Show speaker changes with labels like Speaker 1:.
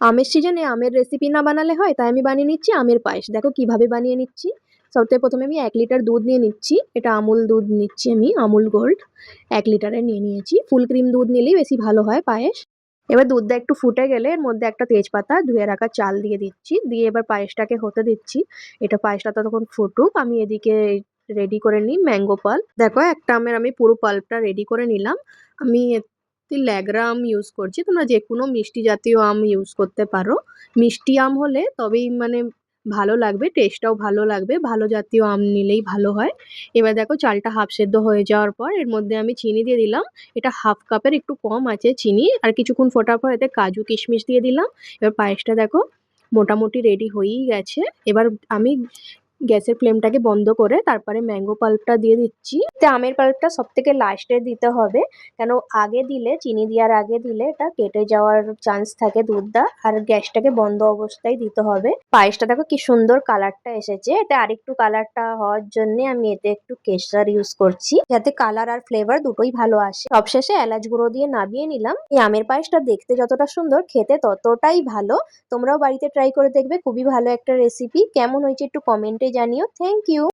Speaker 1: আমের সিজনে আমের রেসিপি না বানালে হয়, তাই আমি বানিয়ে নিচ্ছি আমের পায়েস। দেখো কিভাবে বানিয়ে নিচ্ছি। সবথেকে প্রথমে আমি 1 লিটার দুধ নিয়ে নিচ্ছি। এটা আমুল দুধ নিচ্ছি আমি, আমুল গোল্ড 1 লিটারের নিয়ে নিয়েছি। ফুল ক্রিম দুধ নিলেই বেশি ভালো হয় পায়েস। এবার দুধটা একটু ফুটে গেলে এর মধ্যে একটা তেজপাতা, ধুয়ে রাখা চাল দিয়ে দিচ্ছি। দিয়ে এবার পায়েসটাকে হতে দিচ্ছি। এটা পায়েসটা ততক্ষণ ফুটুক, আমি এদিকে রেডি করে নিই ম্যাঙ্গো পাল্প। দেখো একটা আমের আমি পুরো পাল্পটা রেডি করে নিলাম। আমি এতে ল্যাংড়া আম ইউজ করছি, তোমরা যে কোনো মিষ্টি জাতীয় আম ইউজ করতে পারো। মিষ্টি আম হলে তবেই মানে ভালো লাগবে, টেস্টটাও ভালো লাগবে, ভালো জাতীয় আম নিলেই ভালো হয়। এবার দেখো চালটা হাফ সেদ্ধ হয়ে যাওয়ার পর এর মধ্যে আমি চিনি দিয়ে দিলাম। এটা হাফ কাপের একটু কম আছে চিনি। আর কিছুক্ষণ ফোটার পর এতে কাজু কিশমিশ দিয়ে দিলাম। এবার পায়েসটা দেখো মোটামুটি রেডি হয়েই গেছে। এবার আমি গ্যাসের ফ্লেমটাকে বন্ধ করে তারপরে ম্যাঙ্গো পাল্পটা দিয়ে দিচ্ছি। আমের পাল্পটা সব থেকে লাস্টে দিতে হবে, কেন আগে দিলে, চিনি দেওয়ার আগে দিলে এটা কেটে যাওয়ার চান্স থাকে দুধটা। আর গ্যাসটাকে বন্ধ অবস্থায় দিতে হবে। পায়েসটা দেখো কি সুন্দর কালারটা এসেছে। এটা আরেকটু কালারটা হওয়ার জন্য আমি এতে একটু কেশর ইউজ করছি, যাতে কালার আর ফ্লেভার দুটোই ভালো আসে। সবশেষে এলাচ গুঁড়ো দিয়ে নামিয়ে নিলাম। এই আমের পায়েসটা দেখতে যতটা সুন্দর, খেতে ততটাই ভালো। তোমরাও বাড়িতে ট্রাই করে দেখবে, খুবই ভালো একটা রেসিপি। কেমন হয়েছে একটু কমেন্টে জানিও। Thank you.